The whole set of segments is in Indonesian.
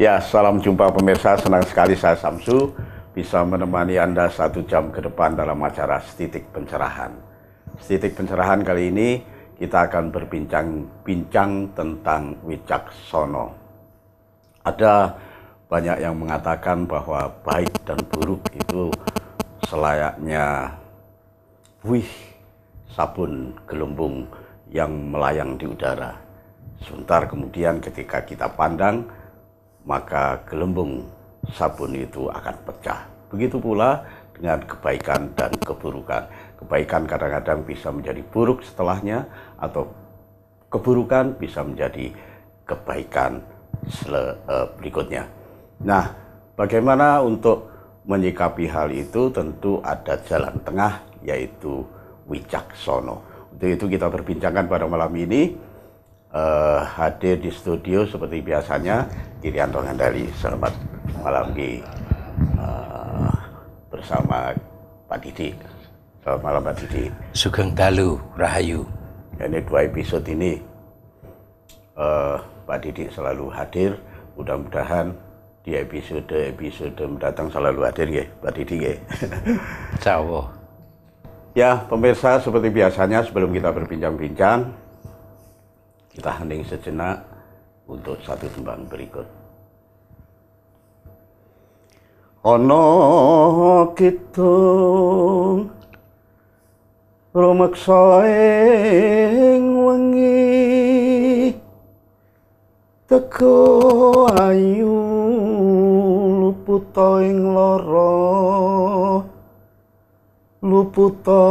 Ya, salam jumpa pemirsa. Senang sekali saya Samsu bisa menemani Anda 1 jam ke depan dalam acara Setitik Pencerahan. Setitik Pencerahan kali ini kita akan berbincang-bincang tentang Wicaksono. Ada banyak yang mengatakan bahwa baik dan buruk itu selayaknya buih sabun gelembung yang melayang di udara. Sebentar kemudian ketika kita pandang, maka gelembung sabun itu akan pecah. Begitu pula dengan kebaikan dan keburukan. Kebaikan kadang-kadang bisa menjadi buruk setelahnya, atau keburukan bisa menjadi kebaikan berikutnya. Nah, bagaimana untuk menyikapi hal itu? Tentu ada jalan tengah, yaitu Wicaksono. Untuk itu kita berbincangkan pada malam ini. Hadir di studio seperti biasanya Irianto Ngandali. Selamat malam bersama Pak Didi. Selamat malam Pak Didi. Sugeng dalu rahayu. Ini 2 episode ini Pak Didi selalu hadir. Mudah-mudahan di episode mendatang selalu hadir ya Pak Didi ya. Insyaallah. Ya pemirsa, seperti biasanya sebelum kita berbincang-bincang, kita hening sejenak untuk satu tembang berikut. Ono kidung rumeksa ing wengi, teko ayu luputa ing lara, luputa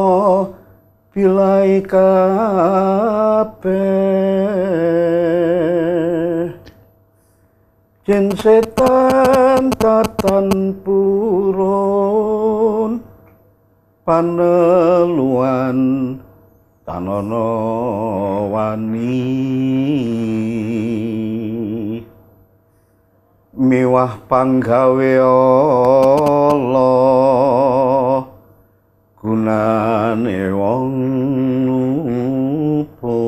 pilai kabeh, jen setan tatan purun, paneluan tanono wani, miwah panggawe Allah, gunane wong luput,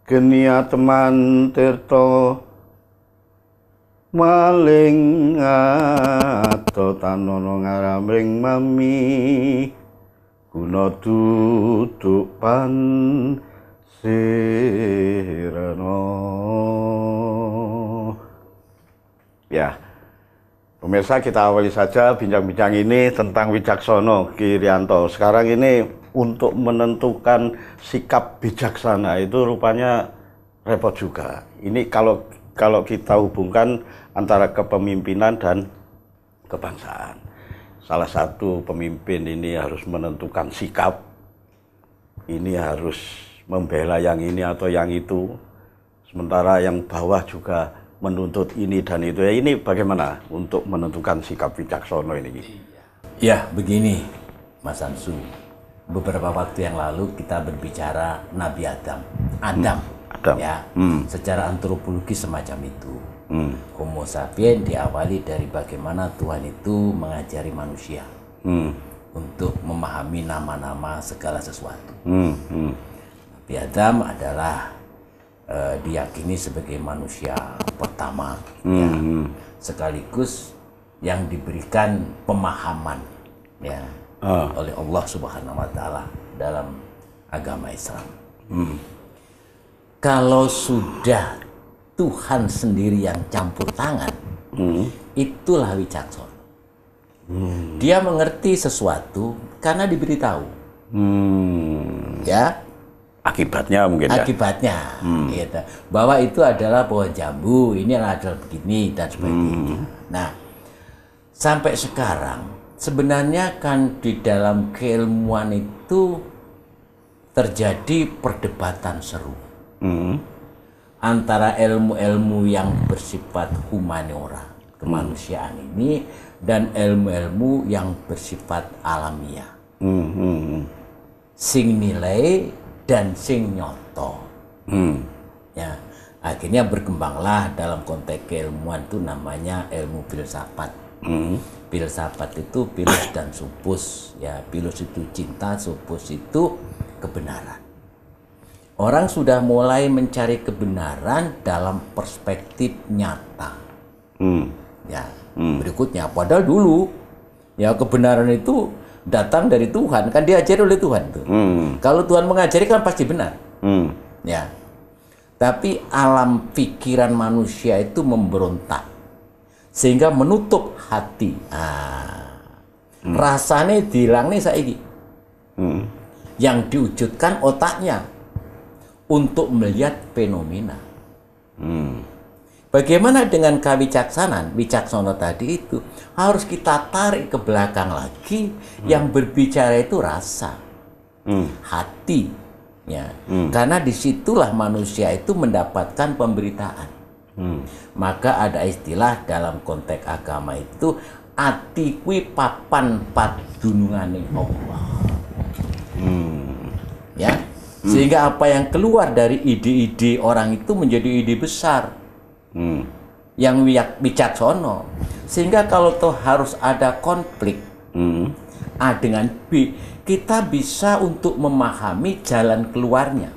geniat mantirta maling ato tanono ngaramring mami, guna duduk pansirana. Ya, pemirsa, kita awali saja bincang-bincang ini tentang Wicaksono, Ki Irianto. Sekarang ini untuk menentukan sikap bijaksana itu rupanya repot juga. Ini kalau kita hubungkan antara kepemimpinan dan kebangsaan. Salah satu pemimpin ini harus menentukan sikap. Ini harus membela yang ini atau yang itu. Sementara yang bawah juga menuntut ini dan itu. Ya, ini bagaimana untuk menentukan sikap Wicaksono ini? Ya, begini Mas Samsu. Beberapa waktu yang lalu kita berbicara Nabi Adam. Ya, secara antropologi semacam itu. Homo sapien diawali dari bagaimana Tuhan itu mengajari manusia untuk memahami nama-nama segala sesuatu. Nabi Adam adalah diyakini sebagai manusia pertama, ya, sekaligus yang diberikan pemahaman ya oleh Allah Subhanahu wa Ta'ala dalam agama Islam. Kalau sudah Tuhan sendiri yang campur tangan, itulah Wicaksono. Dia mengerti sesuatu karena diberitahu. Ya, akibatnya mungkin akibatnya, gitu. Bahwa itu adalah pohon jambu, ini adalah begini dan sebagainya. Nah, sampai sekarang sebenarnya kan di dalam keilmuan itu terjadi perdebatan seru antara ilmu-ilmu yang bersifat humaniora, kemanusiaan ini, dan ilmu-ilmu yang bersifat alamiah, sing nilai dan sing nyoto. Ya, akhirnya berkembanglah dalam konteks keilmuan itu namanya ilmu filsafat. Filsafat itu pilus dan supus, ya, pilus itu cinta, supus itu kebenaran. orang sudah mulai mencari kebenaran dalam perspektif nyata. Ya, berikutnya, padahal dulu ya kebenaran itu datang dari Tuhan, kan diajari oleh Tuhan tuh. Kalau Tuhan mengajari kan pasti benar. Ya. Tapi alam pikiran manusia itu memberontak sehingga menutup hati. Rasanya hilang nih saiki. Yang diwujudkan otaknya untuk melihat fenomena. Bagaimana dengan kewicaksanaan? Wicaksono tadi itu harus kita tarik ke belakang lagi. Yang berbicara itu rasa, hati, ya. Karena disitulah manusia itu mendapatkan pemberitaan. Maka ada istilah dalam konteks agama itu ati kuwi papan padunungane Allah. Ya, sehingga apa yang keluar dari ide-ide orang itu menjadi ide besar. Yang wicaksono, sehingga kalau toh harus ada konflik A dengan B, kita bisa untuk memahami jalan keluarnya.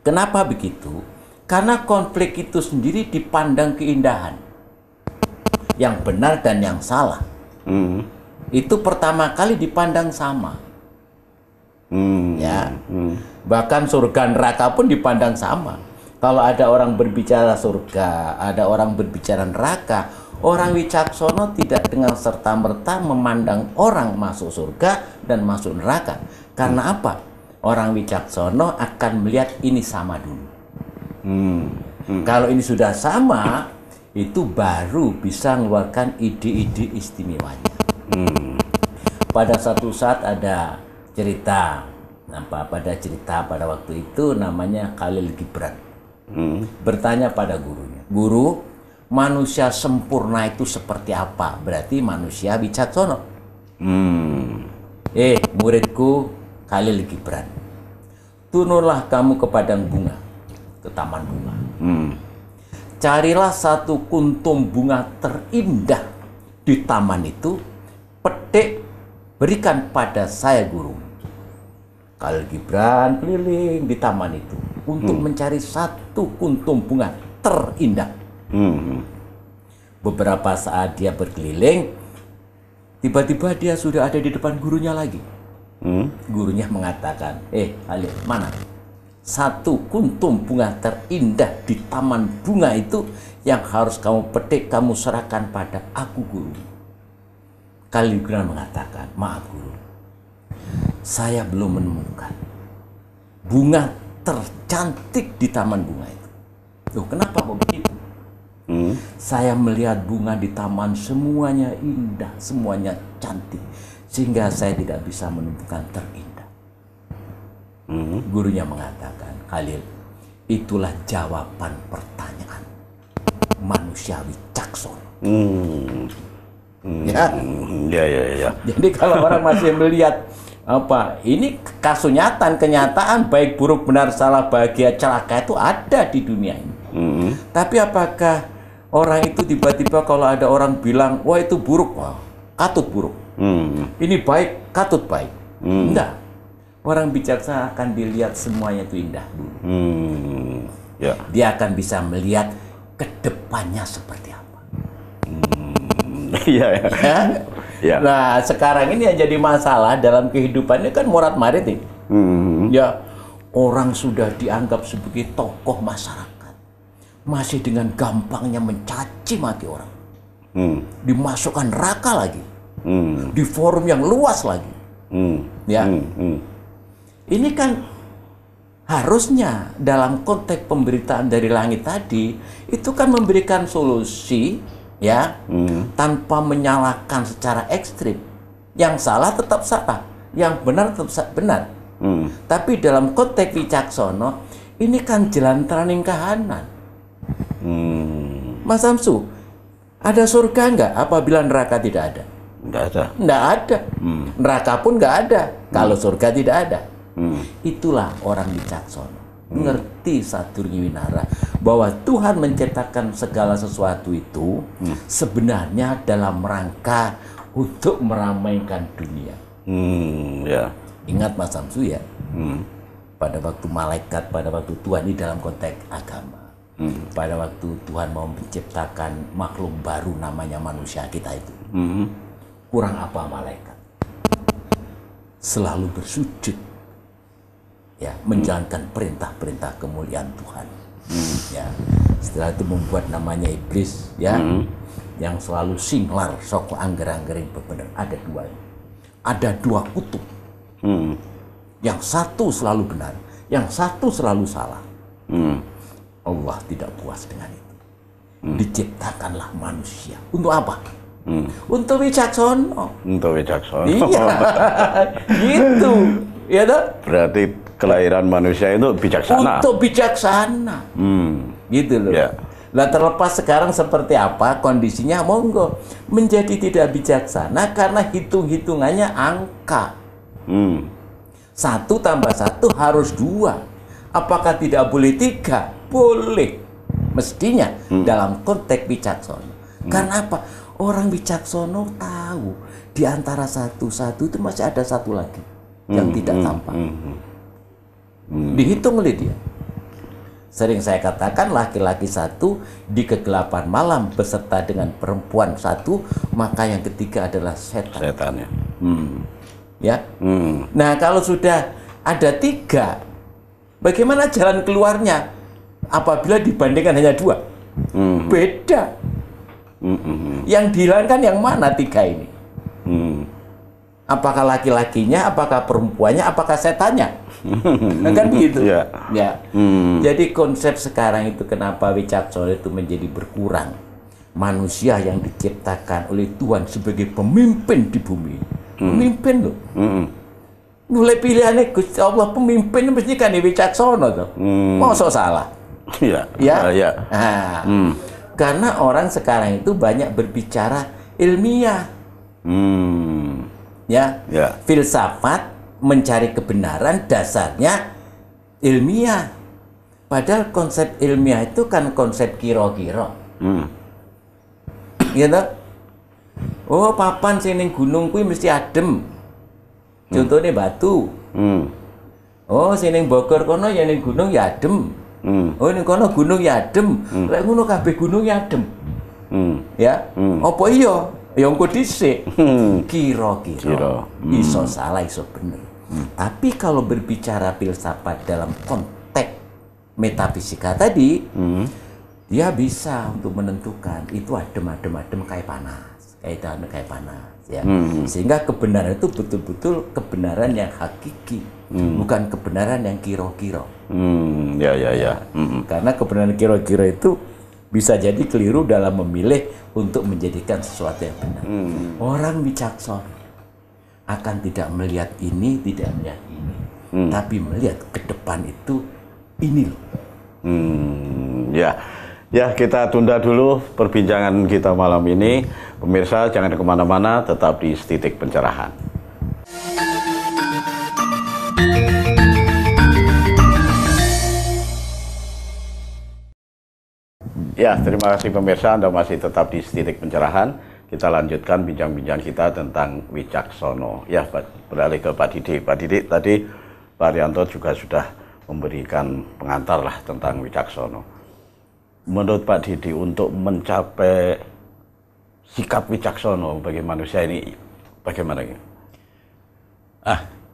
Kenapa begitu? Karena konflik itu sendiri dipandang keindahan, yang benar dan yang salah itu pertama kali dipandang sama. Ya, bahkan surga neraka pun dipandang sama. Kalau ada orang berbicara surga, ada orang berbicara neraka, orang wicaksono tidak dengan serta-merta memandang orang masuk surga dan masuk neraka. Karena apa? Orang wicaksono akan melihat ini sama dulu. Kalau ini sudah sama, itu baru bisa mengeluarkan ide-ide istimewanya. Pada satu saat ada cerita, pada waktu itu namanya Khalil Gibran. Bertanya pada gurunya, guru, manusia sempurna itu seperti apa? Berarti manusia wicaksono. Muridku Khalil Gibran, turunlah kamu ke padang bunga, ke taman bunga. Carilah satu kuntum bunga terindah di taman itu, petik, berikan pada saya guru. Khalil Gibran keliling di taman itu untuk mencari satu kuntum bunga terindah. Beberapa saat dia berkeliling, tiba-tiba dia sudah ada di depan gurunya lagi. Gurunya mengatakan, Khalil, mana satu kuntum bunga terindah di taman bunga itu yang harus kamu petik, kamu serahkan pada aku guru. Khalil Gibran mengatakan, maaf guru, saya belum menemukan bunga tercantik di taman bunga itu. Loh, kenapa begitu? Saya melihat bunga di taman semuanya indah, semuanya cantik, sehingga saya tidak bisa menemukan terindah. Gurunya mengatakan, Khalil, itulah jawaban pertanyaan manusia wicaksono. Ya. Jadi kalau orang masih melihat ini kasunyatan, kenyataan, baik buruk benar salah bahagia celaka itu ada di dunia ini. Tapi apakah orang itu tiba-tiba kalau ada orang bilang, wah itu buruk, wah katut buruk, ini baik, katut baik? Enggak. Orang bijaksana akan dilihat semuanya itu indah dulu. Dia akan bisa melihat ke depannya seperti apa. Nah, sekarang ini yang jadi masalah dalam kehidupannya kan morat-marit ini. Ya, orang sudah dianggap sebagai tokoh masyarakat, masih dengan gampangnya mencaci maki orang, dimasukkan neraka lagi, di forum yang luas lagi. Ini kan harusnya dalam konteks pemberitaan dari langit tadi itu kan memberikan solusi, ya, tanpa menyalahkan secara ekstrim. Yang salah tetap salah, yang benar tetap benar. Tapi dalam konteks wicaksono ini kan jalan teraning kahanan. Mas Samsu, ada surga enggak apabila neraka tidak ada? Enggak ada. Enggak ada. Neraka pun enggak ada kalau surga tidak ada. Itulah orang wicaksono, ngerti Sadurunge winara bahwa Tuhan menciptakan segala sesuatu itu sebenarnya dalam rangka untuk meramaikan dunia. Ingat Mas Samsu ya, pada waktu malaikat, pada waktu Tuhan, ini dalam konteks agama. Pada waktu Tuhan mau menciptakan makhluk baru namanya manusia kita itu. Kurang apa malaikat? Selalu bersujud, ya, menjalankan perintah-perintah kemuliaan Tuhan. Ya, setelah itu membuat namanya iblis, ya, yang selalu singlar, sok angger-anggerin bebener. Ada dua kutub. Yang satu selalu benar, yang satu selalu salah. Allah tidak puas dengan itu. Diciptakanlah manusia. Untuk apa? Untuk wicaksana. Untuk wicaksana. Iya, gitu. Ya toh? Berarti kelahiran manusia itu bijaksana. Untuk bijaksana. Gitu loh. Ya. Nah, terlepas sekarang seperti apa kondisinya, monggo. Menjadi tidak bijaksana karena hitung-hitungannya angka. 1 tambah 1 harus 2. Apakah tidak boleh 3? Boleh. Mestinya dalam konteks bijaksana. Karena apa? Orang bijaksana tahu di antara satu itu masih ada satu lagi yang tidak tampak. Dihitung oleh dia. Sering saya katakan laki-laki 1 di kegelapan malam beserta dengan perempuan 1, maka yang ketiga adalah setan. Setannya. Ya. Nah, kalau sudah ada 3, bagaimana jalan keluarnya apabila dibandingkan hanya 2? Beda. Yang dihilangkan yang mana 3 ini? Apakah laki-lakinya, apakah perempuannya, apakah setannya? Kan begitu. Ya. Jadi konsep sekarang itu kenapa wicaksana itu menjadi berkurang. Manusia yang diciptakan oleh Tuhan sebagai pemimpin di bumi. Pemimpin loh. Mulai pilihannya Gusti Allah pemimpin mesti kan wicaksana tuh. Masa salah? Iya. Ya. Nah, karena orang sekarang itu banyak berbicara ilmiah. Ya. Filsafat mencari kebenaran dasarnya ilmiah. Padahal konsep ilmiah itu kan konsep kira-kira. Gitu. Oh, papan sing ning gunung kuwi mesti adem. Contohnya batu. Oh, sing ning Bogor kono ya ning gunung ya adem. Oh, ning kono gunung ya adem. Lek ngono kabeh gunung ya adem. Ya. Apa iya? Ya engko dhisik. Kira-kira. Iso salah, iso bener. Tapi kalau berbicara filsafat dalam konteks metafisika tadi, dia bisa untuk menentukan itu adem kayak panas, kayak panas, ya. Sehingga kebenaran itu betul-betul kebenaran yang hakiki, bukan kebenaran yang kira-kira. Karena kebenaran kira-kira itu bisa jadi keliru dalam memilih untuk menjadikan sesuatu yang benar. Orang bijaksana akan tidak melihat ini, tidak melihat ini, tapi melihat ke depan itu ini loh. Ya, kita tunda dulu perbincangan kita malam ini. Pemirsa jangan kemana-mana, tetap di Titik Pencerahan. Ya, terima kasih pemirsa, Anda masih tetap di Titik Pencerahan. Kita lanjutkan bincang-bincang kita tentang wicaksana. Ya, beralih ke Pak Didik. Pak Didik, tadi Pak Arianto juga sudah memberikan pengantar lah tentang wicaksana. Menurut Pak Didik, untuk mencapai sikap wicaksana bagi manusia ini bagaimana?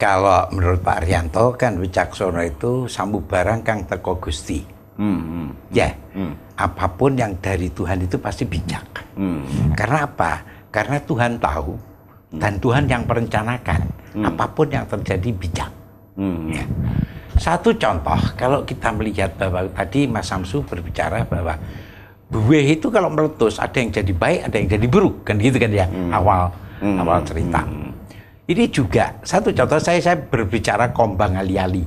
Kalau menurut Pak Arianto kan wicaksana itu sambubarang kang teko Gusti. Apapun yang dari Tuhan itu pasti bijak. Karena apa? Karena Tuhan tahu dan Tuhan yang merencanakan apapun yang terjadi bijak. Satu contoh, kalau kita melihat bahwa tadi Mas Samsu berbicara bahwa buih itu kalau meletus ada yang jadi baik, ada yang jadi buruk, kan gitu kan ya, awal cerita. Ini juga satu contoh, saya berbicara Kombang Ali-Ali.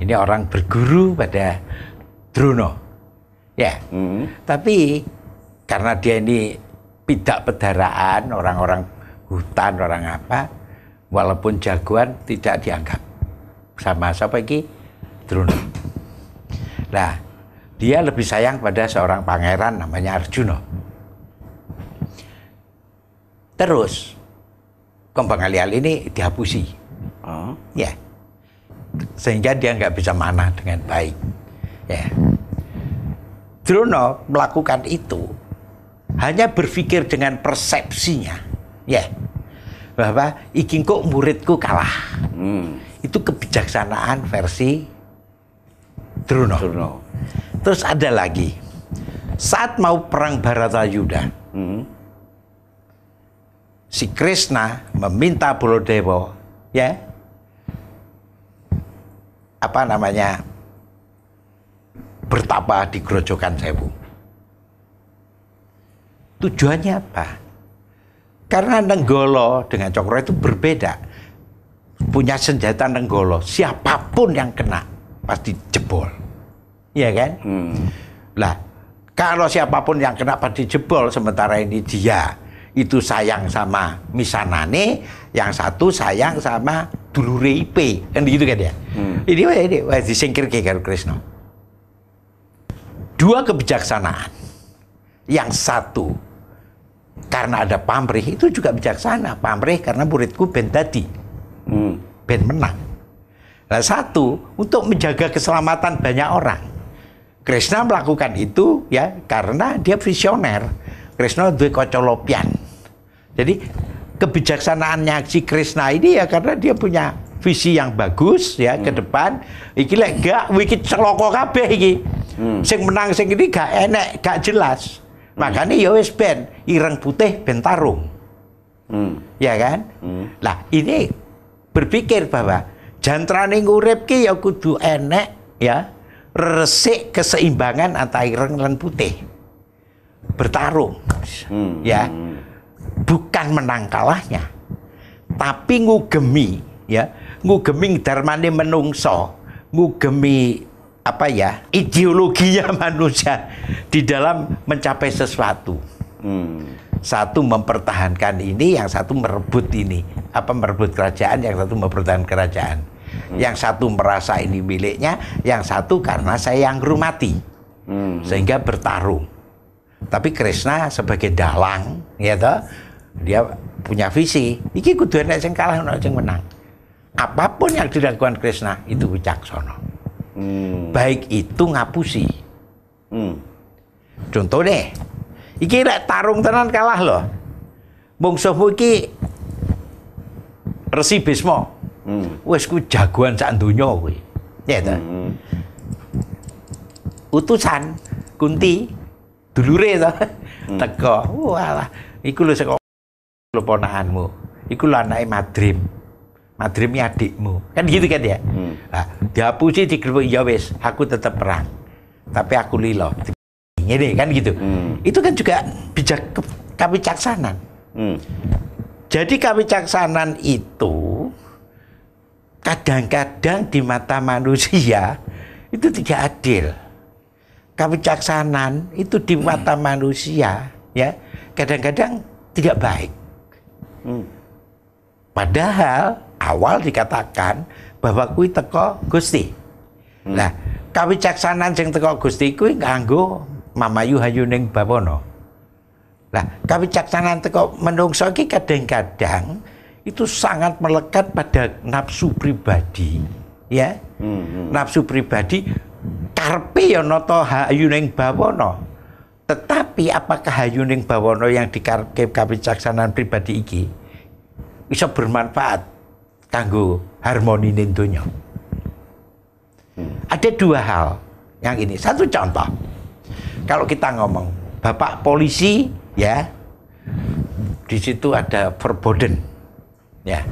Ini orang berguru pada Drono. Tapi karena dia ini pidak pedaraan, orang-orang hutan, orang apa, walaupun jagoan tidak dianggap. Sama siapa ini? Drono. Nah, dia lebih sayang pada seorang pangeran namanya Arjuna. Terus Kombang Ali-Ali ini dihapusi. sehingga dia nggak bisa manah dengan baik. Ya. Drona melakukan itu hanya berpikir dengan persepsinya, ya, bahwa iki kok muridku kalah. Itu kebijaksanaan versi Drona. Terus ada lagi, saat mau perang Baratayuda, si Krishna meminta Baladewa, ya, bertapa di Grojogan Sewu. Tujuannya apa? Karena Nenggala dengan Cokro itu berbeda. Punya senjata Nenggala, siapapun yang kena pasti jebol. Iya kan? Lah, kalau siapapun yang kena pasti jebol, sementara ini dia itu sayang sama Misanane, yang satu sayang sama dulure IP, kan gitu kan ya. Ini disingkirke karo Krishna. Dua kebijaksanaan. Yang satu karena ada pamrih, itu juga bijaksana. Pamrih karena muridku ben dadi, ben menang. Nah, satu untuk menjaga keselamatan banyak orang. Krishna melakukan itu ya karena dia visioner. Krishna duwe kocolopian. Jadi kebijaksanaannya si Krishna ini ya karena dia punya visi yang bagus ya ke depan. Iki lek gak wiki celoko kabeh iki. Sing menang sing ini gak enek, gak jelas. Makanya ya wis ben ireng putih ben tarung. Ya kan? Lah ini berpikir bahwa jantrane ngurip ki ya kudu enek ya, resik keseimbangan antara ireng dan putih. Bertarung. Ya. Bukan menang kalahnya. Tapi ngugemi ya, ngugemi darmane menungso, ngugemi ideologinya manusia di dalam mencapai sesuatu. Satu mempertahankan ini, yang satu merebut ini, merebut kerajaan, yang satu mempertahankan kerajaan. Yang satu merasa ini miliknya, yang satu karena saya yang hormati, sehingga bertarung. Tapi Krishna sebagai dalang, ya toh, dia punya visi. Iki kudu enek sing kalah, enek sing menang. Apapun yang dilakukan Krishna itu wicaksana. Baik itu ngapusi. Contoh deh, iki lek tarung tenan kalah loh. Mungsuhmu iki Resi Bisma. Wes ku jagoan sak donya kuwi. Ya ta. Utusan Kunti dulure to teko. Walah, iku lho saka ponakanmu. Iku lho anake Madrim. Madrim adikmu. Kan gitu kan ya? Nah, dihapusi digerebek ya wis, aku tetap perang. Tapi aku lilo. Ngene kan gitu. Itu kan juga kawicaksanan. Jadi kawicaksanan itu kadang-kadang di mata manusia itu tidak adil. Kawicaksanan itu di mata manusia ya kadang-kadang tidak baik. Padahal awal dikatakan bahwa kuwi teko Gusti. Nah, kawicaksanan sing teko Gusti kuwi nganggo mamayu hayuning bawana. Nah, kawicaksanan teko menungso iki kadang-kadang itu sangat melekat pada nafsu pribadi, ya. Nafsu pribadi karepe ya nata hayuning bawana. Tetapi apakah hayuning bawana yang dikarepke kawicaksanan pribadi iki bisa bermanfaat kanggo harmoni ning donya? Ada dua hal yang ini. Satu contoh, kalau kita ngomong bapak polisi ya, di situ ada verboden ya,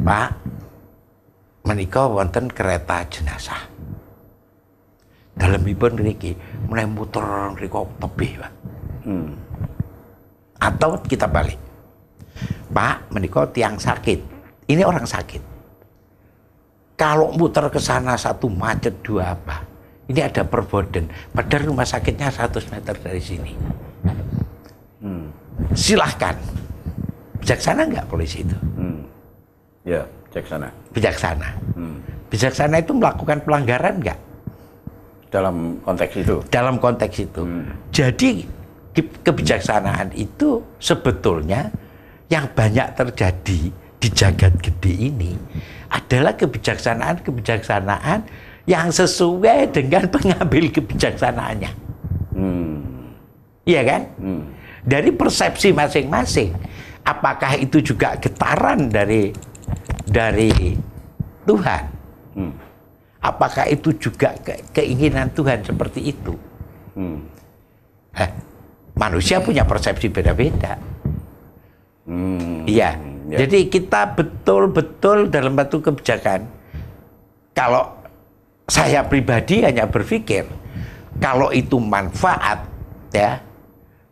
Pak, menika wonten kereta jenazah. Dalemipun niki meneh muter ngriko tebih, Pak. Atau kita balik, Pak, menika tiang sakit. Ini orang sakit. Kalau muter ke sana satu macet, dua apa? Ini ada perboden. Padahal rumah sakitnya 100 meter dari sini. Silahkan. Bijaksana nggak polisi itu? Ya, bijaksana. Bijaksana. Bijaksana itu melakukan pelanggaran nggak? Dalam konteks itu? Dalam konteks itu. Jadi kebijaksanaan itu sebetulnya yang banyak terjadi di jagat gede ini adalah kebijaksanaan yang sesuai dengan pengambil kebijaksanaannya. Iya kan? Dari persepsi masing-masing. Apakah itu juga getaran dari Tuhan? Apakah itu juga keinginan Tuhan seperti itu? Manusia punya persepsi beda-beda. Iya. Jadi kita betul-betul dalam satu kebijakan. Kalau saya pribadi hanya berpikir kalau itu manfaat, ya,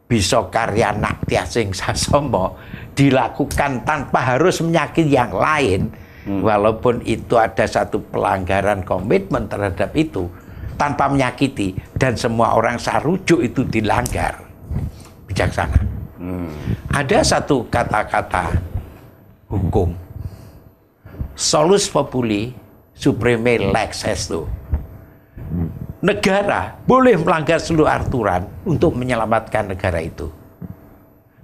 bisa karya naktia sing sasomo dilakukan tanpa harus menyakiti yang lain, walaupun itu ada satu pelanggaran komitmen terhadap itu tanpa menyakiti dan semua orang sarujuk itu dilanggar, bijaksana. Ada satu kata-kata hukum, solus populi supreme lex esto. Negara boleh melanggar seluruh aturan untuk menyelamatkan negara itu.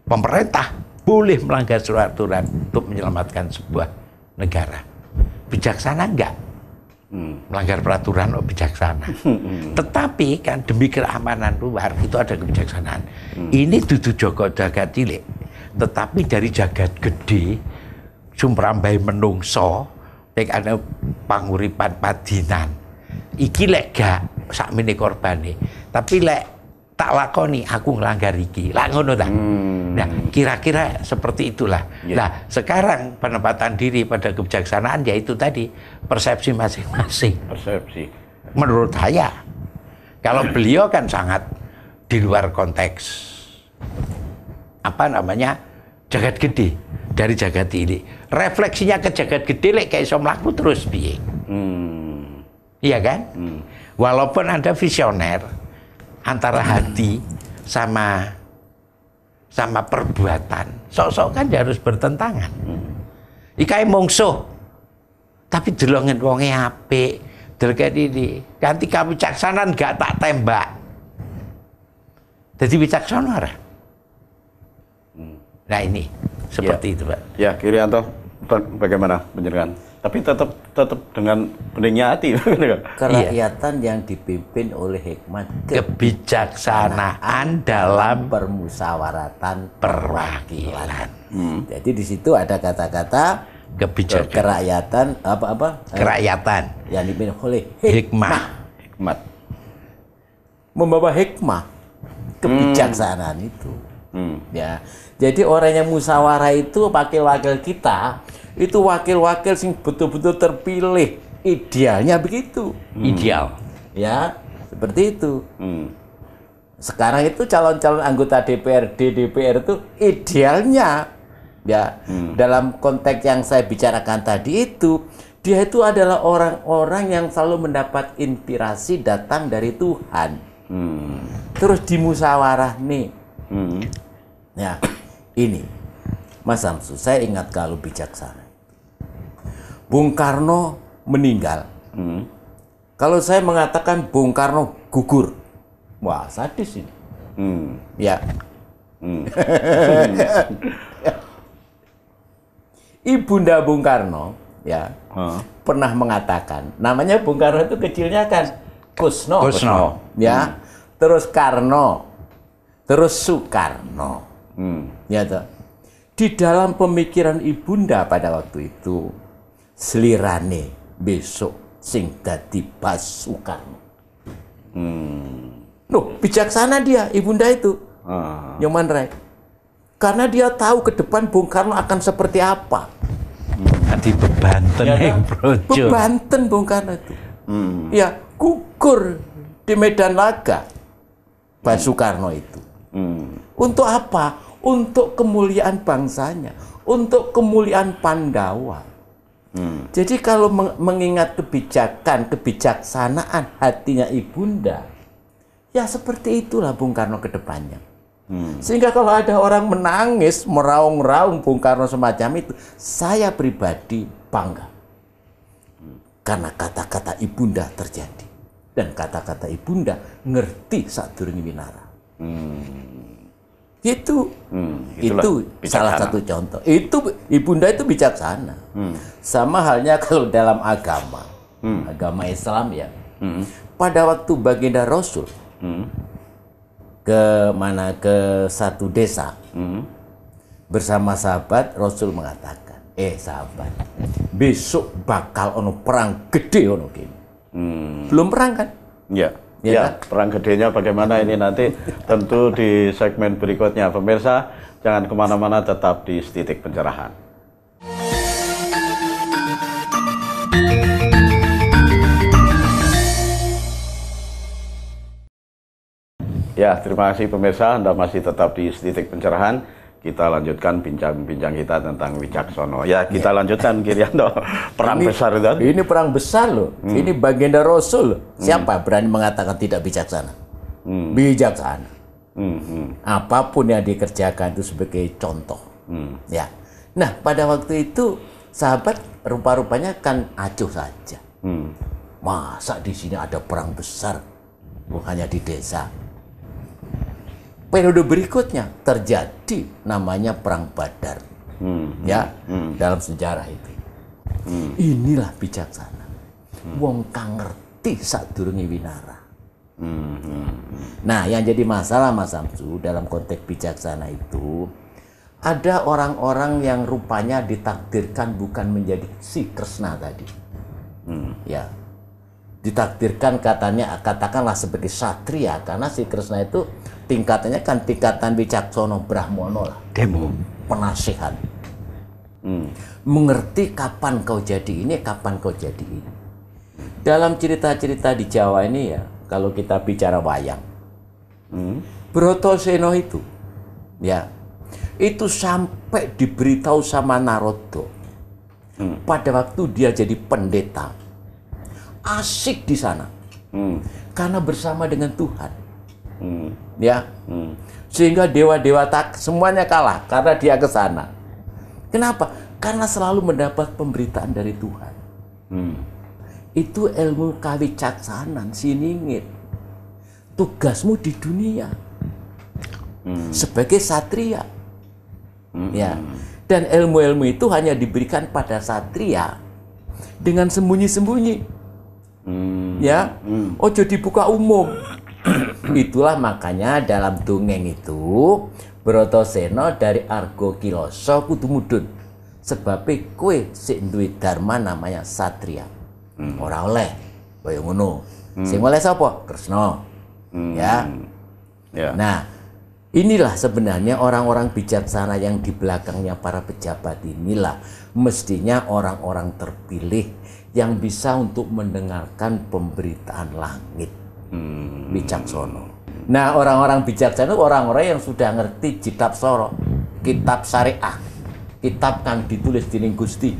Pemerintah boleh melanggar seluruh aturan untuk menyelamatkan sebuah negara. Bijaksana enggak? Melanggar peraturan bijaksana. Tetapi kan demi keamanan luar itu ada kebijaksanaan. Ini dudu Joko jagat cilik, tetapi dari jagat gede sumrambai menungso nek ana panguripan padinan. Iki lek gak sakmene korbane, tapi lek tak lakoni aku nglanggar iki. Lah ngono ta. Nah, kira-kira seperti itulah. Nah, sekarang penempatan diri pada kebijaksanaan yaitu tadi persepsi masing-masing. Persepsi. Menurut saya, kalau beliau kan sangat di luar konteks apa namanya jagat gede, dari jagat ini. Refleksinya ke jagat gede lek kayak iso mlaku terus piye? Iya kan? Walaupun Anda visioner antara hati sama perbuatan, sok-sok kan harus bertentangan. Ikai mungsuh, tapi delongen wonge apik, delget ini. Ganti kebijaksanaan gak tak tembak. Jadi bijaksana ora? Nah ini seperti itu, Pak. Ya, Kirianto, bagaimana penjelasan? Tapi tetap dengan beningnya hati. Kerakyatan yang dipimpin oleh hikmat kebijaksanaan dalam permusawaratan perwakilan. Jadi di situ ada kata-kata Kebijakan. kerakyatan apa? Kerakyatan Yang dipimpin oleh hikmah. Membawa hikmah kebijaksanaan itu. Ya. Jadi orang yang musyawarah itu wakil-wakil kita, itu wakil-wakil sing betul-betul terpilih. Idealnya begitu. Ideal. Ya, seperti itu. Sekarang itu calon-calon anggota DPR itu idealnya ya dalam konteks yang saya bicarakan tadi itu, dia itu adalah orang-orang yang selalu mendapat inspirasi datang dari Tuhan. Terus dimusyawarah nih. Ya, ini Mas Samsu, saya ingat kalau bijaksana. Bung Karno meninggal. Kalau saya mengatakan Bung Karno gugur, wah sadis ini. Ya. Ibunda Bung Karno, ya, pernah mengatakan, namanya Bung Karno itu kecilnya kan Kusno. Ya, terus Karno, terus Soekarno. Ya, toh. Di dalam pemikiran ibunda pada waktu itu, selirane besok sing dadi Bas Soekarno. Loh, bijaksana dia ibunda itu. Yang mana? Karena dia tahu ke depan Bung Karno akan seperti apa. Nanti bebanten yang projo. Bebanten Bung Karno itu. Ya, gugur di medan laga Bas Soekarno itu. Untuk apa? Untuk kemuliaan bangsanya, untuk kemuliaan Pandawa. Jadi kalau mengingat kebijaksanaan hatinya ibunda, ya seperti itulah Bung Karno ke depannya. Sehingga kalau ada orang menangis, meraung-raung Bung Karno semacam itu, saya pribadi bangga. Karena kata-kata ibunda terjadi. Dan kata-kata ibunda ngerti sadurunge winara. Itu itulah itu bijaksana. salah satu contoh. Itu ibunda itu bijaksana. Sama halnya kalau dalam agama, agama Islam ya. Pada waktu baginda Rasul ke satu desa bersama sahabat, Rasul mengatakan, sahabat, besok bakal ono perang gede ono kini. Belum perang kan? Ya. Ya, Ya, kan? perang gedenya bagaimana ini nanti tentu di segmen berikutnya. Pemirsa, jangan kemana-mana, tetap di Titik Pencerahan. Ya, terima kasih pemirsa, Anda masih tetap di Titik Pencerahan. Kita lanjutkan bincang-bincang kita tentang Wicaksono. Ya, kita lanjutkan Kirianto. Perang besar itu. Ini perang besar loh. Ini baginda Rasul. Siapa berani mengatakan tidak bijaksana? Bijaksana. Apapun yang dikerjakan itu sebagai contoh. Ya. Nah, pada waktu itu sahabat rupa-rupanya kan acuh saja. Masa di sini ada perang besar? Bukannya di desa. Periode berikutnya terjadi namanya perang Badar, ya, dalam sejarah itu. Inilah bijaksana. Wong kang ngerti sadurunge winara. Nah, yang jadi masalah Mas Samsu dalam konteks bijaksana itu ada orang-orang yang rupanya ditakdirkan bukan menjadi si Kresna tadi, ya. Ditakdirkan katakanlah sebagai satria, karena si Kresna itu tingkatannya kan tingkatan Wicaksono Brahmono lah, Demo. penasihat, mengerti kapan kau jadi ini, kapan kau jadi ini. Dalam cerita-cerita di Jawa ini ya, kalau kita bicara wayang, Bratasena itu, ya, itu sampai diberitahu sama Narada pada waktu dia jadi pendeta, asik di sana, karena bersama dengan Tuhan. Ya, sehingga dewa-dewa tak semuanya kalah karena dia ke sana. Kenapa? Karena selalu mendapat pemberitaan dari Tuhan. Itu ilmu kawicaksanan siningit. Tugasmu di dunia sebagai satria. Ya, dan ilmu-ilmu itu hanya diberikan pada satria dengan sembunyi-sembunyi. Ya, ojo dibuka umum. Itulah makanya dalam dongeng itu Bratasena dari Arga Kilasa kudu mudhun sebab kowe sik duwe dharma namanya satria. Ora oleh kaya ngono. Sing oleh sapa? Kresna. Ya. Nah, inilah sebenarnya orang-orang bijaksana yang di belakangnya para pejabat inilah mestinya orang-orang terpilih yang bisa untuk mendengarkan pemberitaan langit. Wicaksono. Nah, orang-orang bijaksana itu orang-orang yang sudah ngerti kitab soro, kitab syariah, kitab kang ditulis dening Gusti.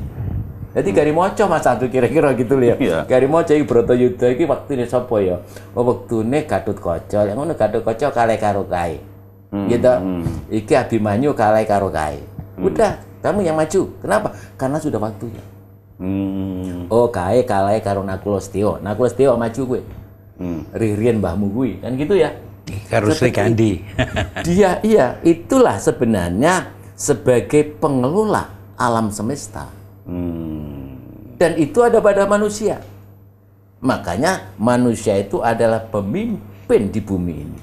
Jadi gari moco Mas Santu kira-kira gitu lho ya. Gari moco iki Bratayuda iki wektune sapa ya? Wektune Gatotkaca. Yang ngono Gatotkaca kalih karo kae. Gitu. Iki Abimanyu kalih karo kae. Udah, kamu yang maju. Kenapa? Karena sudah waktunya. Oh, kae kalih karo Nakulastya. Nakulastya maju kowe. Ririn mbahmu kuwi kan gitu ya. Karo Sri Kandi. Dia itulah sebenarnya sebagai pengelola alam semesta. Dan itu ada pada manusia. Makanya manusia itu adalah pemimpin di bumi ini.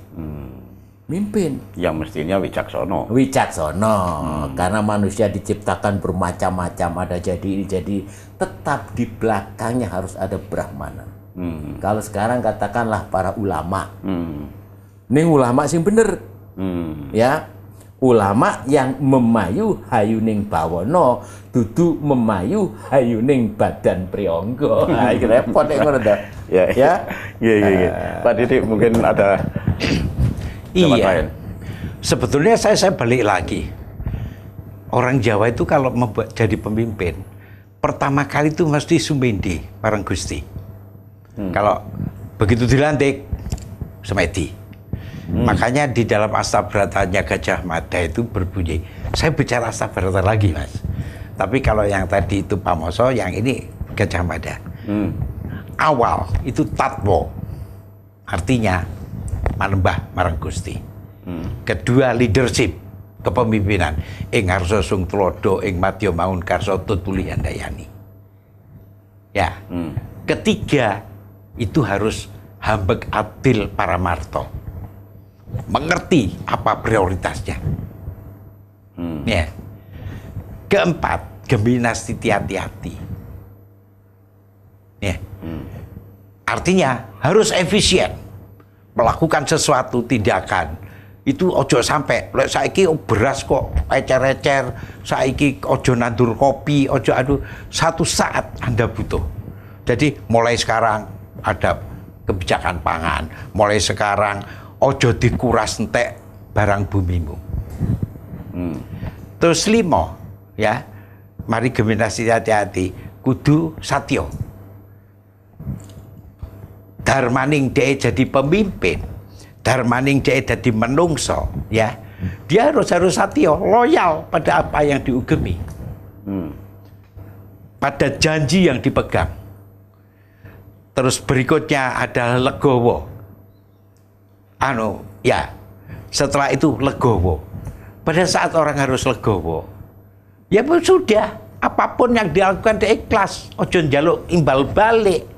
Mimpin. Yang mestinya Wicaksono. Wicaksono. Karena manusia diciptakan bermacam-macam, ada jadi tetap di belakangnya harus ada Brahmana. Kalau sekarang katakanlah para ulama, ning ulama sing bener, ya, ulama yang memayu hayuning bawana, dudu memayu hayuning badan priyangga. Nah, iki repot nek ngono ta. Ya. Pak Didik mungkin ada. Iya. Sebetulnya saya balik lagi. Orang Jawa itu kalau jadi pemimpin, pertama kali itu mesti sumbendi marang Gusti. Kalau begitu dilantik semedi. Makanya di dalam Astabratanya Gajah Mada itu berbunyi. Saya bicara Astabrata lagi, Mas. Tapi kalau yang tadi itu Pamoso, yang ini Gajah Mada. Awal itu tatwo. Artinya manembah marang Gusti. Kedua leadership, kepemimpinan. Ing harsa sung tulodo, ing madya maun karsa tutuli handayani. Ya. Ketiga, itu harus hambek adil paramarto. Mengerti apa prioritasnya. Ya. Keempat, geminastiti hati-hati. Ya. Artinya harus efisien melakukan sesuatu tindakan. Itu ojo sampai lek saiki beras kok ecer-ecer, saiki ojo nandur kopi, ojo aduh, satu saat Anda butuh. Jadi mulai sekarang ada kebijakan pangan, mulai sekarang ojo dikuras entek barang bumimu. Terus 5 ya, mari geminasi hati-hati, kudu satyo. Darmaning dia jadi pemimpin, darmaning dia jadi menungso, ya, dia harus satyo, loyal pada apa yang diugemi, pada janji yang dipegang. Terus berikutnya adalah legowo. Ya, setelah itu legowo. Pada saat orang harus legowo, ya sudah, apapun yang dilakukan dia ikhlas, ojo njaluk imbal balik.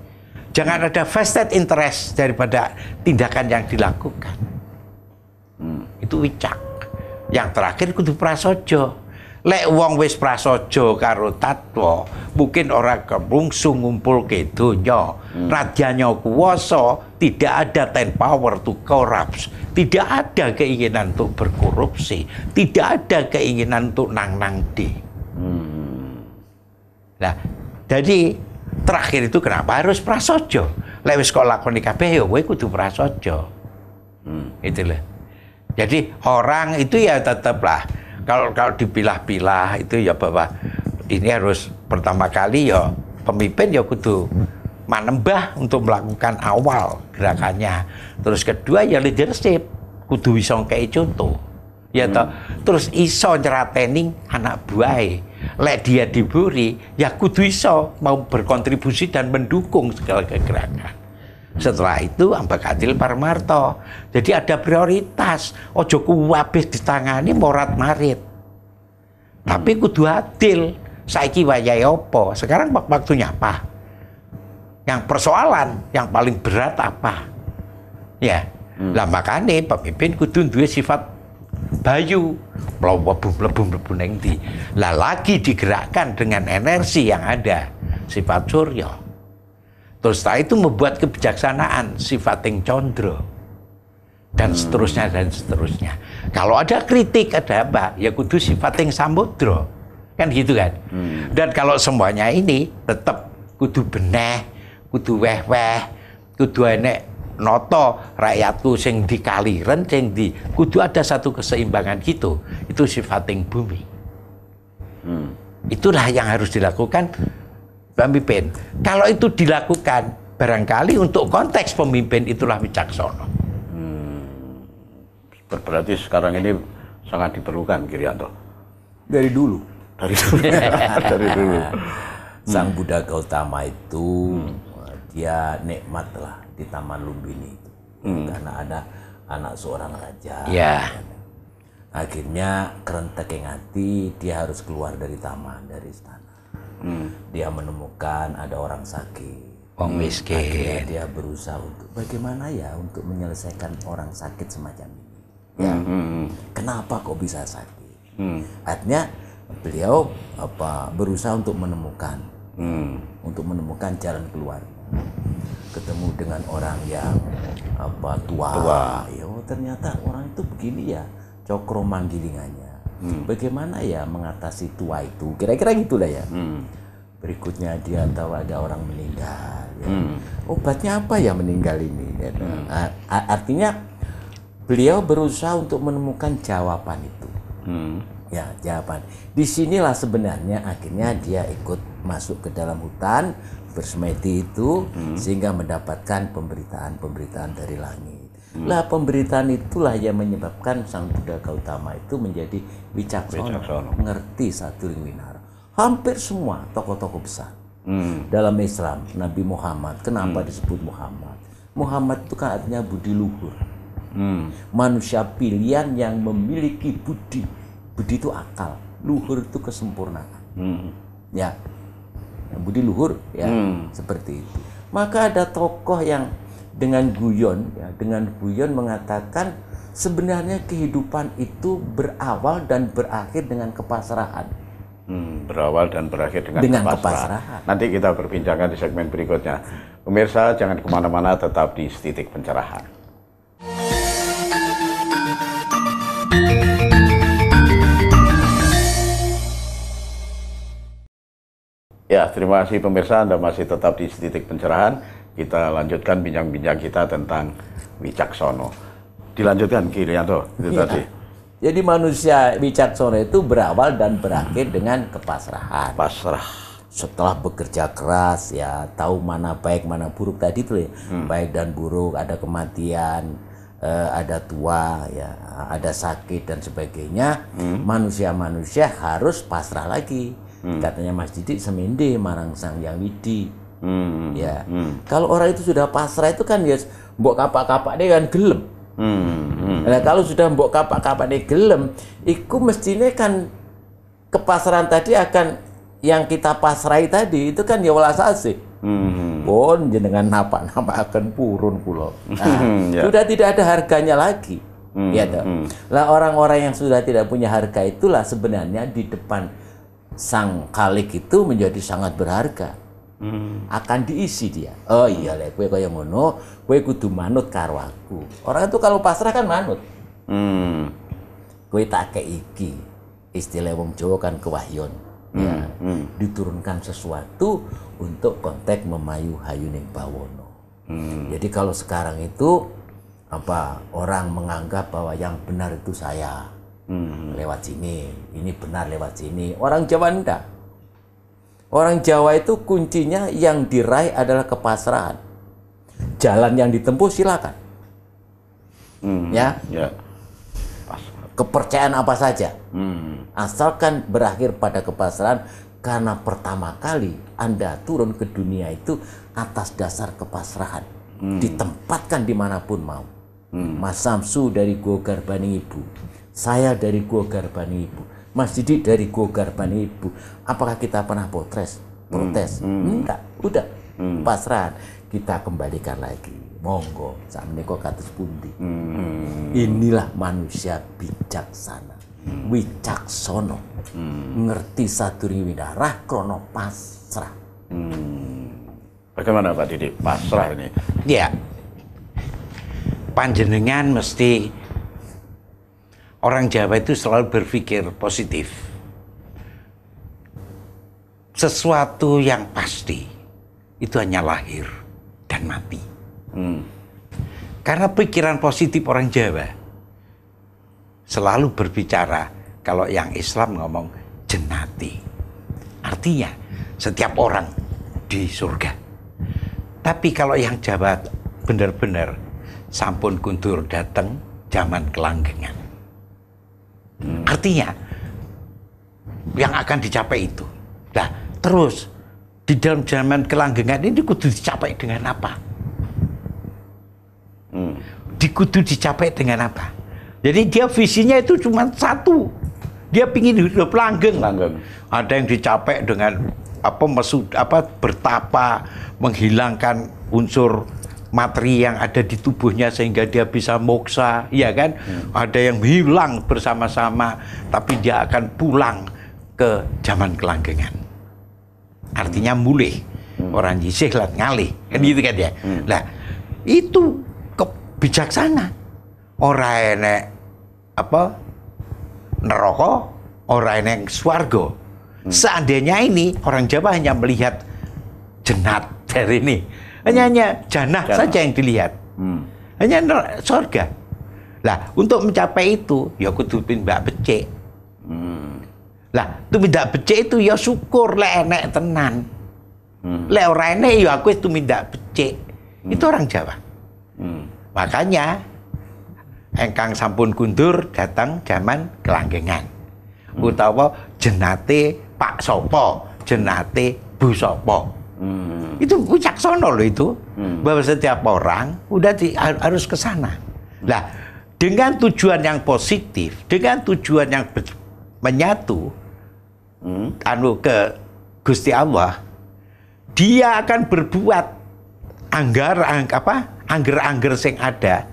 Jangan ada vested interest daripada tindakan yang dilakukan. Itu wicak. Yang terakhir kudu prasaja. Lek wong wis prasaja karo tatwa, mungkin orang kemungsu ngumpulke donya, radyanya kuwasa, tidak ada ten power to corrupt, tidak ada keinginan untuk berkorupsi, tidak ada keinginan untuk nang-nang di. Nah, jadi terakhir itu kenapa harus prasaja? Lek wis kok lakoni kabeh ya kowe kudu prasaja. Itu loh. Jadi orang itu ya tetaplah kalau dipilah-pilah itu ya bahwa ini harus pertama kali ya pemimpin ya kudu manembah untuk melakukan awal gerakannya. Terus kedua ya leadership kudu iso ngkei contoh. Ya toh, terus iso nyerateni anak buahe. Lek dia diburi, ya kudu iso mau berkontribusi dan mendukung segala gerakan. Setelah itu ambek adil paramarto. Jadi ada prioritas. Ojo kuwabeh ditangani morat marit. Tapi kudu adil. Saiki wayahe apa? Sekarang waktunya apa? Yang persoalan yang paling berat apa? Ya. Lah makane pemimpin kudu duwe sifat bayu, mlebu neng ndi. Lah lagi digerakkan dengan energi yang ada, sifat surya. Terus setelah itu membuat kebijaksanaan, sifat yang condro, dan seterusnya dan seterusnya. Kalau ada kritik, ada apa? Ya kudu sifat yang samudra, kan gitu kan? Dan kalau semuanya ini tetap kudu beneh, kudu weh-weh, kudu enek noto rakyatku sing dikaliren, sing di kudu ada satu keseimbangan gitu. Itu sifat yang bumi. Itulah yang harus dilakukan pemimpin. Kalau itu dilakukan barangkali untuk konteks pemimpin itulah wicaksana. Berarti sekarang ini sangat diperlukan, Girianto. Dari dulu. Dari dulu. Dari dulu. Sang Buddha Gautama itu dia nikmat lah di Taman Lumbini itu. Karena ada anak seorang raja. Ya. Akhirnya kerentek yang hati, dia harus keluar dari taman, dari istana. Dia menemukan ada orang sakit, Wong miskin. Akhirnya dia berusaha untuk bagaimana ya untuk menyelesaikan orang sakit semacam ini. Ya, kenapa kok bisa sakit? Artinya beliau berusaha untuk menemukan jalan keluar. Ketemu dengan orang yang tua. Ya, ternyata orang itu begini ya, cokro manggilingannya. Bagaimana ya mengatasi tua itu? Kira-kira gitulah ya. Berikutnya dia tahu ada orang meninggal. Ya. Obatnya apa ya meninggal ini? Ya. Artinya beliau berusaha untuk menemukan jawaban itu. Ya, jawaban. Disinilah sebenarnya akhirnya dia ikut masuk ke dalam hutan bersemedi itu sehingga mendapatkan pemberitaan dari langit. Lah pemberitaan itulah yang menyebabkan Sang Buddha Gautama itu menjadi wicaksana, ngerti satu winara. Hampir semua tokoh-tokoh besar dalam Islam, Nabi Muhammad, kenapa disebut Muhammad? Muhammad itu kan artinya budi luhur. Manusia pilihan yang memiliki budi. Budi itu akal, luhur itu kesempurnaan. Ya, budi luhur ya, seperti itu. Maka ada tokoh yang dengan guyon mengatakan sebenarnya kehidupan itu berawal dan berakhir dengan kepasrahan. Berawal dan berakhir dengan kepasrahan. Nanti kita berbincangkan di segmen berikutnya. Pemirsa, jangan kemana-mana, tetap di Titik Pencerahan. Ya, terima kasih pemirsa, Anda masih tetap di Titik Pencerahan. Kita lanjutkan bincang-bincang kita tentang Wicaksono. Dilanjutkan Kirianto, itu tadi. Jadi manusia wicaksana itu berawal dan berakhir dengan kepasrahan. Pasrah. Setelah bekerja keras ya, tahu mana baik mana buruk tadi tuh ya. Baik dan buruk, ada kematian, ada tua ya, ada sakit dan sebagainya. Manusia-manusia harus pasrah lagi. Katanya Mas Didik, semende marang Sang Hyang Widi. Ya. Kalau orang itu sudah pasrah itu kan ya mbok kapak-kapak dia kan gelem. Nah, kalau sudah mbok kapak-kapak dia gelem, iku mestinya kan kepasrahan tadi akan yang kita pasrai tadi itu kan ya welas asih. Pun jenengan napa-napa akan purun kula. Nah, sudah tidak ada harganya lagi. Ya toh. Lah orang-orang yang sudah tidak punya harga itulah sebenarnya di depan Sang Khalik itu menjadi sangat berharga. Akan diisi dia. Oh iya lek kowe kaya ngono, kowe kudu manut karo aku. Orang itu kalau pasrah kan manut. Kowe tak kei iki. Istilah wong Jawa kan kewahyon. Ya, diturunkan sesuatu untuk konteks memayu hayuning bawono. Jadi kalau sekarang itu apa orang menganggap bahwa yang benar itu saya. Lewat sini, ini benar lewat sini. Orang Jawa enggak. Orang Jawa itu kuncinya yang diraih adalah kepasrahan. Jalan yang ditempuh silakan. Ya. Kepercayaan apa saja. Asalkan berakhir pada kepasrahan, karena pertama kali Anda turun ke dunia itu atas dasar kepasrahan. Ditempatkan dimanapun mau. Mas Samsu dari Gua Garbani Ibu. Saya dari Gua Garbani Ibu. Mas Didik dari Gua Garbani Ibu. Apakah kita pernah protes? Enggak, udah pasrah. Kita kembalikan lagi. Monggo, saat menika kados pundi. Inilah manusia bijaksana, wicaksono, ngerti sadurunge winarah krana pasrah. Bagaimana Pak Didik pasrah ini? Ya, panjenengan mesti orang Jawa itu selalu berpikir positif. Sesuatu yang pasti itu hanya lahir dan mati. Karena pikiran positif orang Jawa selalu berbicara, kalau yang Islam ngomong jannati. Artinya setiap orang di surga. Tapi kalau yang Jawa benar-benar sampun kundur datang zaman kelanggengan. Artinya yang akan dicapai itu. Nah, terus di dalam zaman kelanggengan ini kudu dicapai dengan apa? Kudu dicapai dengan apa? Jadi dia visinya itu cuma satu. Dia pingin hidup langgeng. Ada yang dicapai dengan bertapa, menghilangkan unsur materi yang ada di tubuhnya sehingga dia bisa moksa, ya kan? Ada yang hilang bersama-sama, tapi dia akan pulang ke zaman kelanggengan. Artinya mulih, orang yisih lan ngalih, kan gitu kan ya. Nah, itu kebijaksana. Ora enek neraka, ora enek swarga. Seandainya ini orang Jawa hanya melihat jannat dari ini. Hanya jannah saja yang dilihat. Hanya surga. Lah, untuk mencapai itu, ya kudu mbak becik. Lah, tumindak becik itu ya syukur lek enek tenan. Lek ora enek ya aku tumindak becik. Itu orang Jawa. Makanya engkang sampun kundur datang zaman kelanggengan. Utawa jennate Pak Sopo, jennate Bu Sopo. Itu wicaksana loh itu. Bahwa setiap orang udah harus ke sana. Lah, dengan tujuan yang positif, dengan tujuan yang menyatu ke Gusti Allah, dia akan berbuat angger sing ada,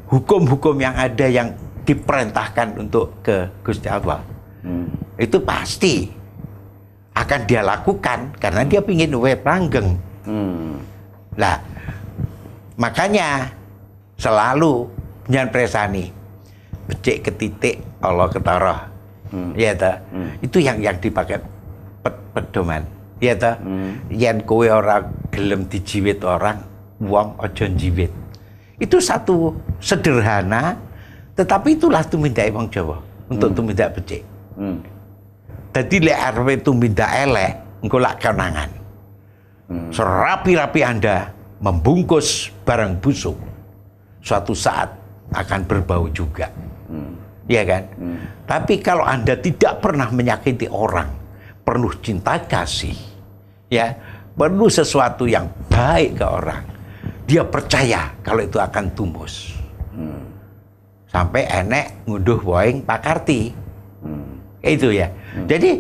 hukum-hukum yang ada yang diperintahkan untuk ke Gusti Allah. Itu pasti akan dia lakukan karena dia pingin urip langgeng. Lah, makanya selalu nyan presani becik ke titik Allah ketara. Ya ta. Itu yang dipakai pedoman. Ya ta. Yen kowe ora gelem dijiwit orang, wong aja njiwit. Itu satu sederhana, tetapi itulah tumindak wong Jawa untuk tumindak becik. Dadi lek arep tumindak elek, engko lak konangan. Serapi-rapi Anda membungkus barang busuk, suatu saat akan berbau juga. Ya kan? Tapi kalau Anda tidak pernah menyakiti orang, penuh cinta kasih, ya, perlu sesuatu yang baik ke orang, dia percaya kalau itu akan tumbus. Sampai enek nguduh woing pakarti. Itu ya. Jadi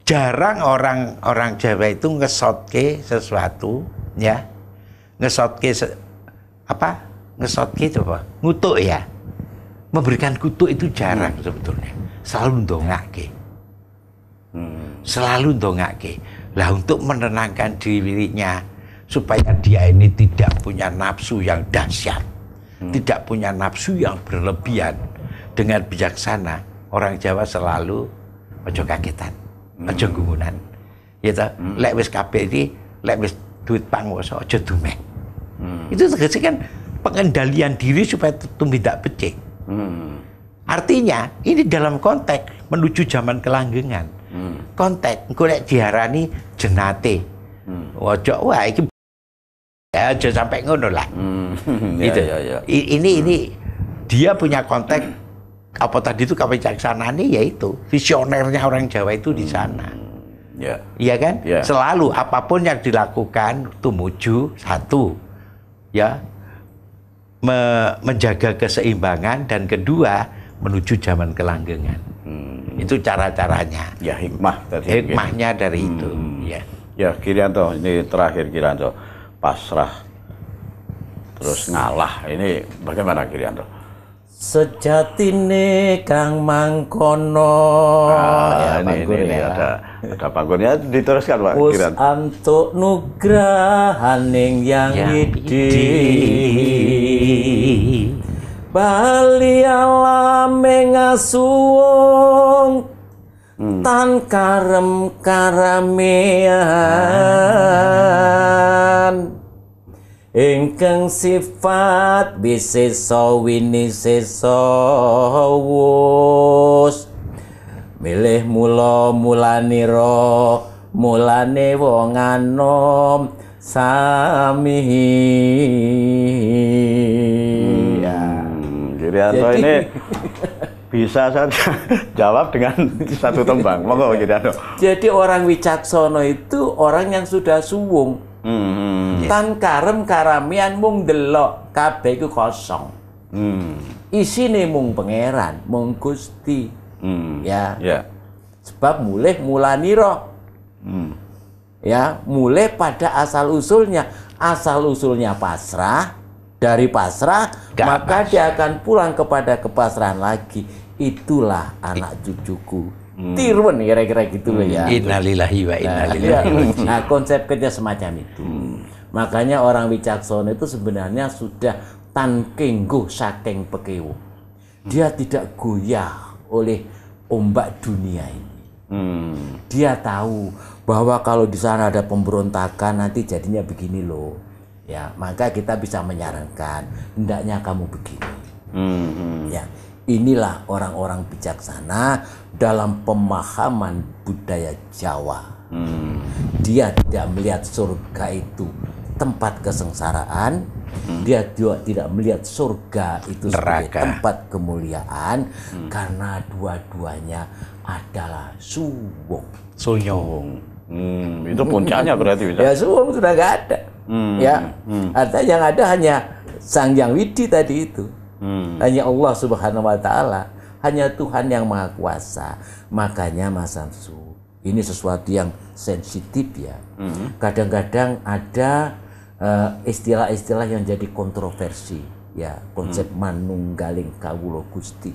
jarang orang Jawa itu ngesotke sesuatu, ya. Ngesotke ngesotke coba. Ngutuk ya. Memberikan kutuk itu jarang sebetulnya. Selalu ndongake. Selalu ndongake. Lah untuk menenangkan dirinya supaya dia ini tidak punya nafsu yang dahsyat. Tidak punya nafsu yang berlebihan. Dengan bijaksana, orang Jawa selalu ojo kagetan, ojo gumunan. Ya toh, lek wis kabeh iki, lek wis duit panguwasa ojo dumeh. Itu tegese kan pengendalian diri supaya tumindak becik. Artinya ini dalam konteks menuju zaman kelanggengan. Konteks engko lek diarani jenate. Ojo wah iki ya aja sampai ngono lah. Gitu. Ya. Ini dia punya konteks apa tadi itu kebijaksanaan yaitu visionernya orang Jawa itu di sana. Iya kan? Selalu apapun yang dilakukan tumuju satu, ya, menjaga keseimbangan, dan kedua menuju zaman kelanggengan. Itu cara-caranya. Ya, hikmah tadi. Hikmahnya dari itu. Ya, Kirianto, ini terakhir Kirianto, pasrah terus ngalah. Ini bagaimana Kirianto? Sejatine Kang Mangkono. Ini ada panggonnya, diteruskan Pak Us Kirianto. antuk nugrahaning yang idi bali alame ngasuwung tan karem karamean ingkang sifat bisesa winisesa wus milih mulanira mulane wong anom sami. Kirianto ini bisa saja jawab dengan satu tembang. Monggo Kirianto. Jadi orang wicaksono itu orang yang sudah suwung. Tan karem karamian mung delok kabeh iku kosong. Isine mung pangeran, mung Gusti. Ya. Sebab mulih mulanira. Ya, mulai pada asal usulnya pasrah. Dari pasrah maka dia akan pulang kepada kepasrahan lagi. Itulah anak cucuku. Tirwen kira-kira gitu loh ya. Innalillahi wa inna ilaihi. Nah, konsep kerja semacam itu. Makanya orang wicaksono itu sebenarnya sudah tan kengguh saking pekewo. Dia tidak goyah oleh ombak dunia ini. Dia tahu bahwa kalau di sana ada pemberontakan nanti jadinya begini loh. Ya, maka kita bisa menyarankan hendaknya kamu begini. Ya, inilah orang-orang bijaksana dalam pemahaman budaya Jawa. Dia tidak melihat surga itu tempat kesengsaraan, dia juga tidak melihat surga itu sebagai tempat kemuliaan, karena dua-duanya adalah suwung. Itu puncaknya berarti bisa. Ya, suwung sudah nggak ada. Ya, artinya yang ada hanya Sang Hyang Widi tadi itu. Hanya Allah Subhanahu wa taala, hanya Tuhan yang Maha Kuasa. Makanya Mas Samsu, ini sesuatu yang sensitif ya. Kadang-kadang ada istilah-istilah yang jadi kontroversi ya, konsep manunggaling kawula Gusti.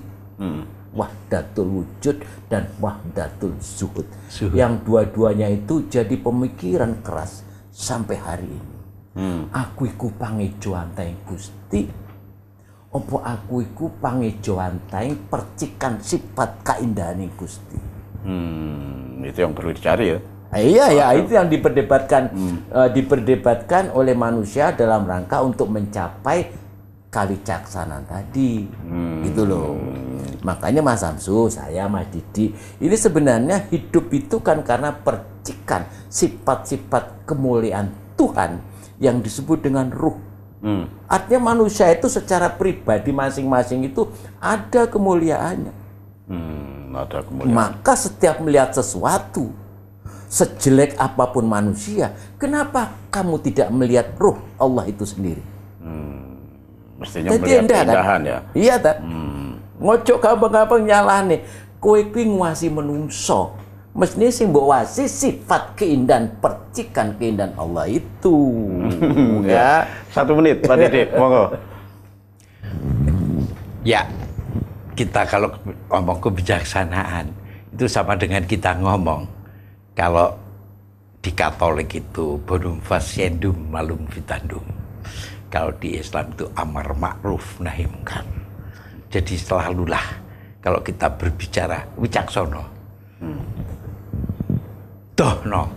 Wahdatul wujud dan wahdatul zuhud. Yang dua-duanya itu jadi pemikiran keras sampai hari ini. Aku iku pangejo antaing Gusti, opo aku iku pangejo antaing percikan sifat kaindahaning Gusti. Itu yang perlu dicari ya. Iya ya, itu yang diperdebatkan oleh manusia dalam rangka untuk mencapai kawicaksanaan tadi, gitu loh. Makanya Mas Samsu, saya, Mas Didi, ini sebenarnya hidup itu kan karena percikan sifat-sifat kemuliaan Tuhan yang disebut dengan ruh. Artinya manusia itu secara pribadi masing-masing itu ada kemuliaannya. Ada kemuliaan. Maka setiap melihat sesuatu, sejelek apapun manusia, kenapa kamu tidak melihat ruh Allah itu sendiri? Mestinya melihat keindahan ya. Iya tak? Ngocok gampang-gampang nyalahne. Kowe kuwi nguwasi menungso. Mestinya sing mbok wasi sifat keindahan, percikan keindahan Allah itu. Ya. 1 menit Pak Didik, monggo. Ya, kita kalau ngomong kebijaksanaan itu sama dengan kita ngomong kalau di Katolik itu bonum faciendum malum vitandum. Kalau di Islam itu amar ma'ruf nahi mungkar. Jadi selalulah kalau kita berbicara wicaksono, dohno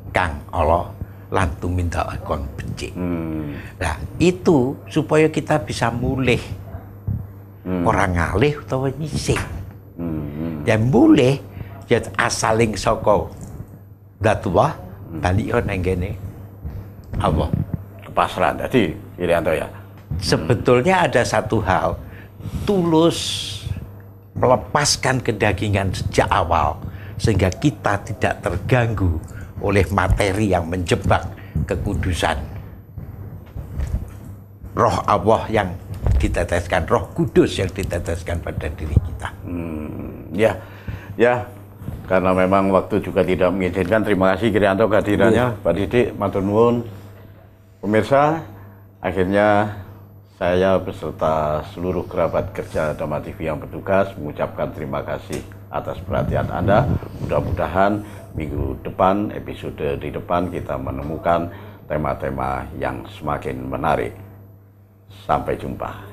kang Allah lan tuminta kon becik. Nah itu supaya kita bisa mulih, orang ngalih utawa nyisih. Dan mulih ya asaling saka Datullah balik nang kene Allah. Kepasrahan tadi Irianto ya. Sebetulnya ada satu hal, tulus melepaskan kedagingan sejak awal sehingga kita tidak terganggu oleh materi yang menjebak kekudusan. Roh Allah yang diteteskan, Roh Kudus yang diteteskan pada diri kita. Ya, karena memang waktu juga tidak mengizinkan. Terima kasih Irianto kehadirannya, Pak Didik, matur nuwun. Pemirsa, akhirnya saya beserta seluruh kerabat kerja Dhamma TV yang bertugas mengucapkan terima kasih atas perhatian Anda. Mudah-mudahan minggu depan, episode di depan kita menemukan tema-tema yang semakin menarik. Sampai jumpa.